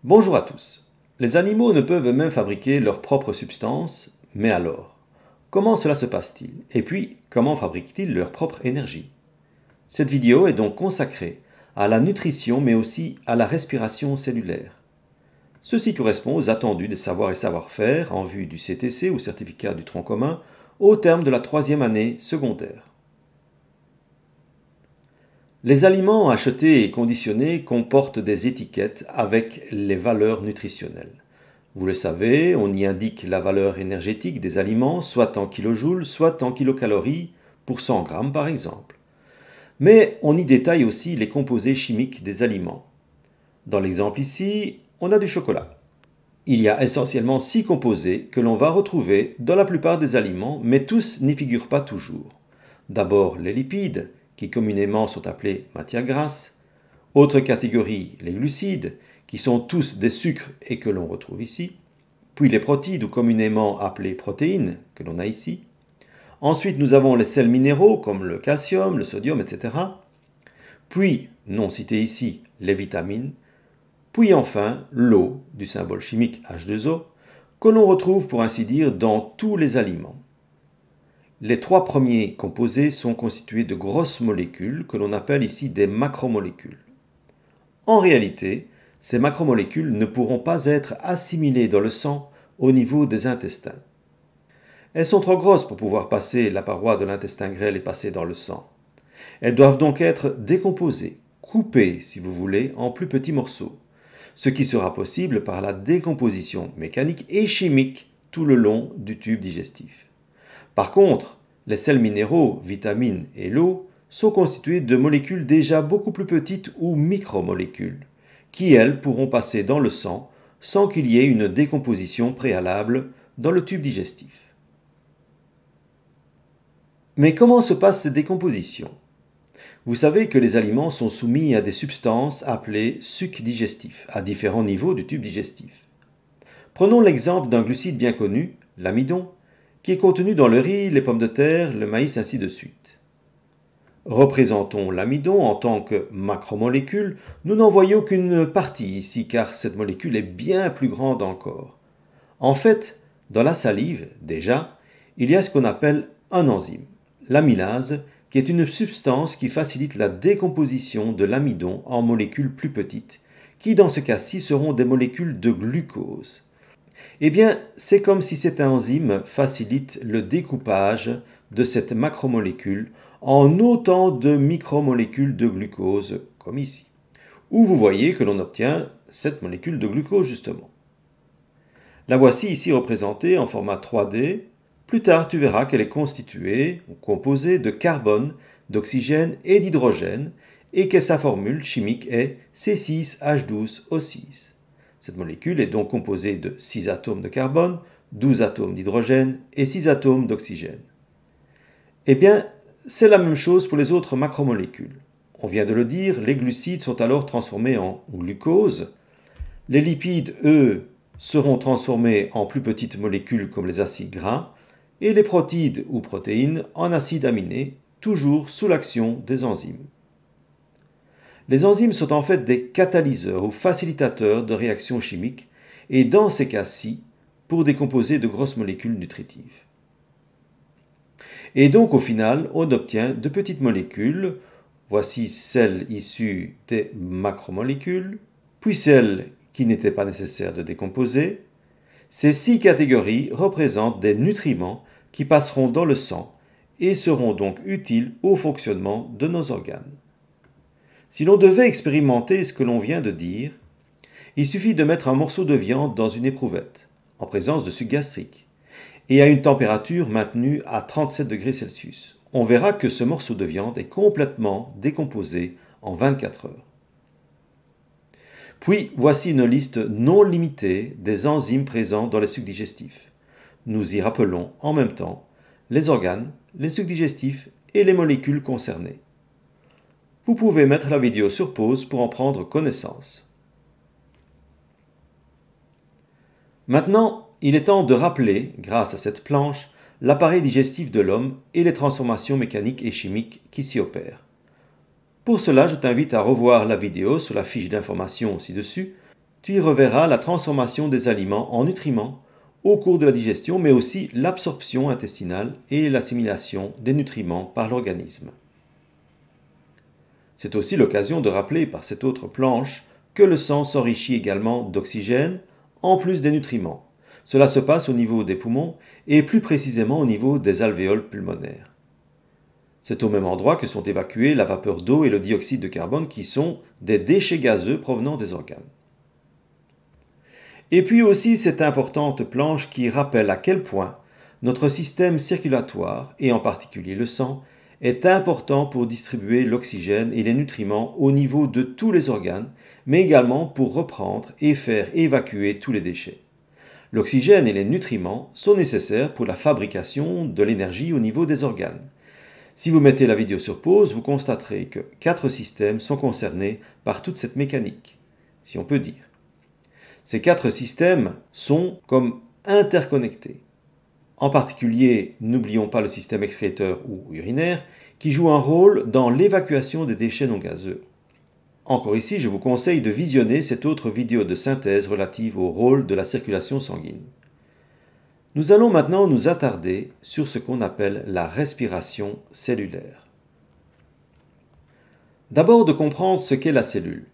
Bonjour à tous. Les animaux ne peuvent eux-mêmes fabriquer leur propre substance, mais alors, comment cela se passe-t-il? Et puis, comment fabriquent-ils leur propre énergie? Cette vidéo est donc consacrée à la nutrition, mais aussi à la respiration cellulaire. Ceci correspond aux attendus des savoirs et savoir-faire en vue du CTC ou certificat du tronc commun au terme de la 3e année secondaire. Les aliments achetés et conditionnés comportent des étiquettes avec les valeurs nutritionnelles. Vous le savez, on y indique la valeur énergétique des aliments, soit en kilojoules, soit en kilocalories, pour 100 grammes par exemple. Mais on y détaille aussi les composés chimiques des aliments. Dans l'exemple ici, on a du chocolat. Il y a essentiellement 6 composés que l'on va retrouver dans la plupart des aliments, mais tous n'y figurent pas toujours. D'abord les lipides, qui communément sont appelés matières grasses. Autre catégorie, les glucides, qui sont tous des sucres et que l'on retrouve ici. Puis les protides, ou communément appelées protéines, que l'on a ici. Ensuite, nous avons les sels minéraux, comme le calcium, le sodium, etc. Puis, non cités ici, les vitamines. Puis enfin, l'eau, du symbole chimique H2O, que l'on retrouve pour ainsi dire dans tous les aliments. Les 3 premiers composés sont constitués de grosses molécules que l'on appelle ici des macromolécules. En réalité, ces macromolécules ne pourront pas être assimilées dans le sang au niveau des intestins. Elles sont trop grosses pour pouvoir passer la paroi de l'intestin grêle et passer dans le sang. Elles doivent donc être décomposées, coupées si vous voulez, en plus petits morceaux, ce qui sera possible par la décomposition mécanique et chimique tout le long du tube digestif. Par contre, les sels minéraux, vitamines et l'eau sont constitués de molécules déjà beaucoup plus petites ou micromolécules, qui elles pourront passer dans le sang sans qu'il y ait une décomposition préalable dans le tube digestif. Mais comment se passe cette décomposition? Vous savez que les aliments sont soumis à des substances appelées sucs digestifs, à différents niveaux du tube digestif. Prenons l'exemple d'un glucide bien connu, l'amidon, qui est contenu dans le riz, les pommes de terre, le maïs, ainsi de suite. Représentons l'amidon en tant que macromolécule. Nous n'en voyons qu'une partie ici, car cette molécule est bien plus grande encore. En fait, dans la salive, déjà, il y a ce qu'on appelle un enzyme, l'amylase, qui est une substance qui facilite la décomposition de l'amidon en molécules plus petites, qui dans ce cas-ci seront des molécules de glucose. Eh bien, c'est comme si cette enzyme facilite le découpage de cette macromolécule en autant de micromolécules de glucose, comme ici, où vous voyez que l'on obtient cette molécule de glucose justement. La voici ici représentée en format 3D. Plus tard, tu verras qu'elle est constituée ou composée de carbone, d'oxygène et d'hydrogène et que sa formule chimique est C6H12O6. Cette molécule est donc composée de 6 atomes de carbone, 12 atomes d'hydrogène et 6 atomes d'oxygène. Eh bien, c'est la même chose pour les autres macromolécules. On vient de le dire, les glucides sont alors transformés en glucose. Les lipides, eux, seront transformés en plus petites molécules comme les acides gras, et les protides ou protéines en acides aminés, toujours sous l'action des enzymes. Les enzymes sont en fait des catalyseurs ou facilitateurs de réactions chimiques et dans ces cas-ci, pour décomposer de grosses molécules nutritives. Et donc au final, on obtient de petites molécules, voici celles issues des macromolécules, puis celles qui n'étaient pas nécessaires de décomposer. Ces 6 catégories représentent des nutriments qui passeront dans le sang et seront donc utiles au fonctionnement de nos organes. Si l'on devait expérimenter ce que l'on vient de dire, il suffit de mettre un morceau de viande dans une éprouvette, en présence de suc gastrique, et à une température maintenue à 37 degrés Celsius. On verra que ce morceau de viande est complètement décomposé en 24 heures. Puis, voici une liste non limitée des enzymes présents dans les sucs digestifs. Nous y rappelons en même temps les organes, les sucs digestifs et les molécules concernées. Vous pouvez mettre la vidéo sur pause pour en prendre connaissance. Maintenant, il est temps de rappeler, grâce à cette planche, l'appareil digestif de l'homme et les transformations mécaniques et chimiques qui s'y opèrent. Pour cela, je t'invite à revoir la vidéo sur la fiche d'information ci-dessus. tu y reverras la transformation des aliments en nutriments au cours de la digestion, mais aussi l'absorption intestinale et l'assimilation des nutriments par l'organisme. C'est aussi l'occasion de rappeler par cette autre planche que le sang s'enrichit également d'oxygène en plus des nutriments. Cela se passe au niveau des poumons et plus précisément au niveau des alvéoles pulmonaires. C'est au même endroit que sont évacués la vapeur d'eau et le dioxyde de carbone qui sont des déchets gazeux provenant des organes. Et puis aussi cette importante planche qui rappelle à quel point notre système circulatoire, et en particulier le sang, est important pour distribuer l'oxygène et les nutriments au niveau de tous les organes, mais également pour reprendre et faire évacuer tous les déchets. L'oxygène et les nutriments sont nécessaires pour la fabrication de l'énergie au niveau des organes. Si vous mettez la vidéo sur pause, vous constaterez que 4 systèmes sont concernés par toute cette mécanique, si on peut dire. Ces 4 systèmes sont comme interconnectés. En particulier, n'oublions pas le système excréteur ou urinaire qui joue un rôle dans l'évacuation des déchets non gazeux. Encore ici, je vous conseille de visionner cette autre vidéo de synthèse relative au rôle de la circulation sanguine. Nous allons maintenant nous attarder sur ce qu'on appelle la respiration cellulaire. D'abord de comprendre ce qu'est la cellule.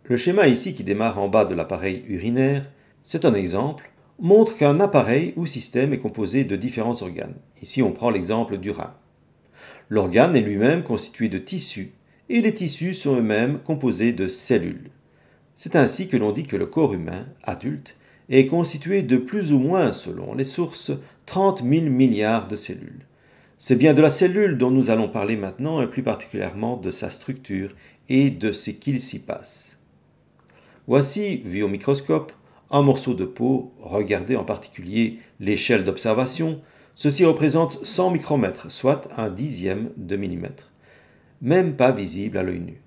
Le schéma ici qui démarre en bas de l'appareil urinaire, c'est un exemple, montre qu'un appareil ou système est composé de différents organes. Ici, on prend l'exemple du rein. L'organe est lui-même constitué de tissus, et les tissus sont eux-mêmes composés de cellules. C'est ainsi que l'on dit que le corps humain, adulte, est constitué de plus ou moins, selon les sources, 30 000 milliards de cellules. C'est bien de la cellule dont nous allons parler maintenant, et plus particulièrement de sa structure et de ce qu'il s'y passe. Voici, vu au microscope, un morceau de peau, regardez en particulier l'échelle d'observation, ceci représente 100 micromètres, soit un dixième de millimètre, même pas visible à l'œil nu.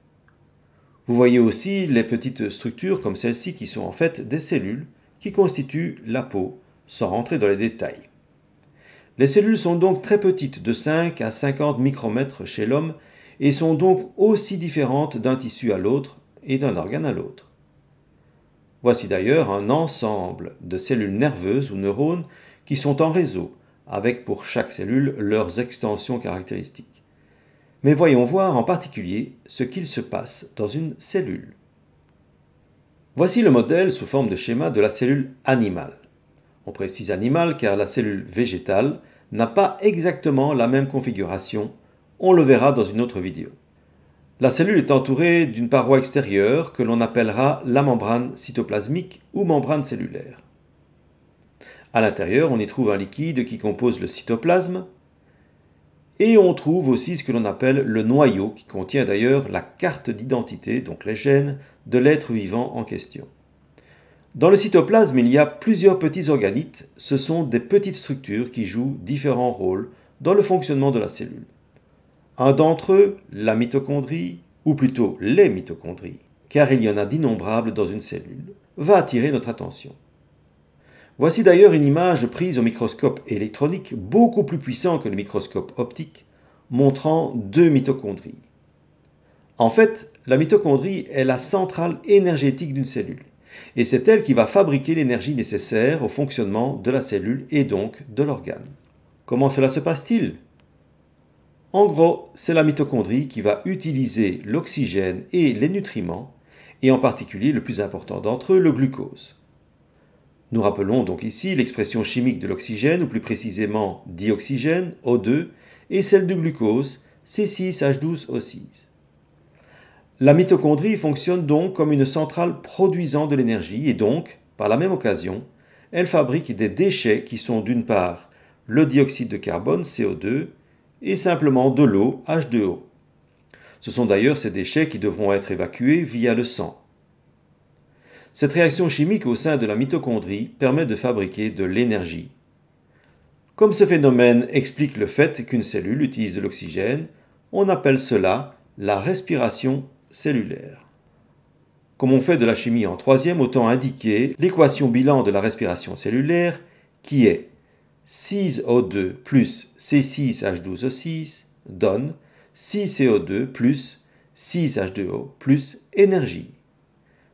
Vous voyez aussi les petites structures comme celle-ci qui sont en fait des cellules qui constituent la peau, sans rentrer dans les détails. Les cellules sont donc très petites, de 5 à 50 micromètres chez l'homme, et sont donc aussi différentes d'un tissu à l'autre et d'un organe à l'autre. Voici d'ailleurs un ensemble de cellules nerveuses ou neurones qui sont en réseau, avec pour chaque cellule leurs extensions caractéristiques. Mais voyons voir en particulier ce qu'il se passe dans une cellule. Voici le modèle sous forme de schéma de la cellule animale. On précise animale car la cellule végétale n'a pas exactement la même configuration, on le verra dans une autre vidéo. La cellule est entourée d'une paroi extérieure que l'on appellera la membrane cytoplasmique ou membrane cellulaire. À l'intérieur, on y trouve un liquide qui compose le cytoplasme et on trouve aussi ce que l'on appelle le noyau qui contient d'ailleurs la carte d'identité, donc les gènes, de l'être vivant en question. Dans le cytoplasme, il y a plusieurs petits organites, ce sont des petites structures qui jouent différents rôles dans le fonctionnement de la cellule. Un d'entre eux, la mitochondrie, ou plutôt les mitochondries, car il y en a d'innombrables dans une cellule, va attirer notre attention. Voici d'ailleurs une image prise au microscope électronique beaucoup plus puissant que le microscope optique, montrant 2 mitochondries. En fait, la mitochondrie est la centrale énergétique d'une cellule, et c'est elle qui va fabriquer l'énergie nécessaire au fonctionnement de la cellule et donc de l'organe. Comment cela se passe-t-il ? En gros, c'est la mitochondrie qui va utiliser l'oxygène et les nutriments, et en particulier le plus important d'entre eux, le glucose. Nous rappelons donc ici l'expression chimique de l'oxygène, ou plus précisément dioxygène, O2, et celle du glucose, C6H12O6. La mitochondrie fonctionne donc comme une centrale produisant de l'énergie, et donc, par la même occasion, elle fabrique des déchets qui sont d'une part le dioxyde de carbone, CO2, et simplement de l'eau, H2O. Ce sont d'ailleurs ces déchets qui devront être évacués via le sang. Cette réaction chimique au sein de la mitochondrie permet de fabriquer de l'énergie. Comme ce phénomène explique le fait qu'une cellule utilise de l'oxygène, on appelle cela la respiration cellulaire. Comme on fait de la chimie en troisième, autant indiquer l'équation bilan de la respiration cellulaire qui est 6O2 plus C6H12O6 donne 6CO2 plus 6H2O plus énergie.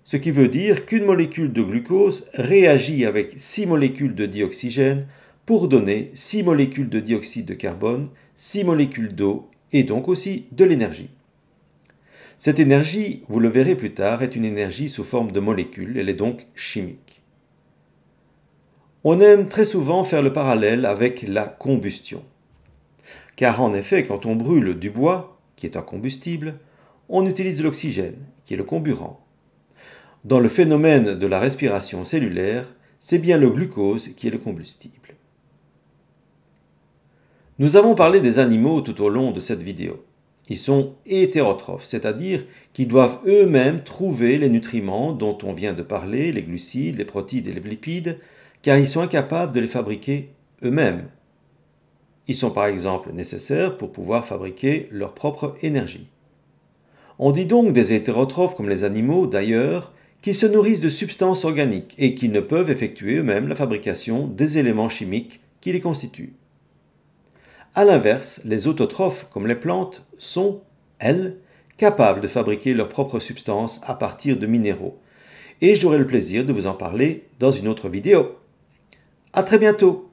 ce qui veut dire qu'une molécule de glucose réagit avec 6 molécules de dioxygène pour donner 6 molécules de dioxyde de carbone, 6 molécules d'eau et donc aussi de l'énergie. Cette énergie, vous le verrez plus tard, est une énergie sous forme de molécules, elle est donc chimique. On aime très souvent faire le parallèle avec la combustion. Car en effet, quand on brûle du bois, qui est un combustible, on utilise l'oxygène, qui est le comburant. Dans le phénomène de la respiration cellulaire, c'est bien le glucose qui est le combustible. Nous avons parlé des animaux tout au long de cette vidéo. Ils sont hétérotrophes, c'est-à-dire qu'ils doivent eux-mêmes trouver les nutriments dont on vient de parler, les glucides, les protides et les lipides, car ils sont incapables de les fabriquer eux-mêmes. Ils sont par exemple nécessaires pour pouvoir fabriquer leur propre énergie. On dit donc des hétérotrophes comme les animaux, d'ailleurs, qu'ils se nourrissent de substances organiques et qu'ils ne peuvent effectuer eux-mêmes la fabrication des éléments chimiques qui les constituent. A l'inverse, les autotrophes, comme les plantes, sont, elles, capables de fabriquer leurs propres substances à partir de minéraux. Et j'aurai le plaisir de vous en parler dans une autre vidéo. À très bientôt!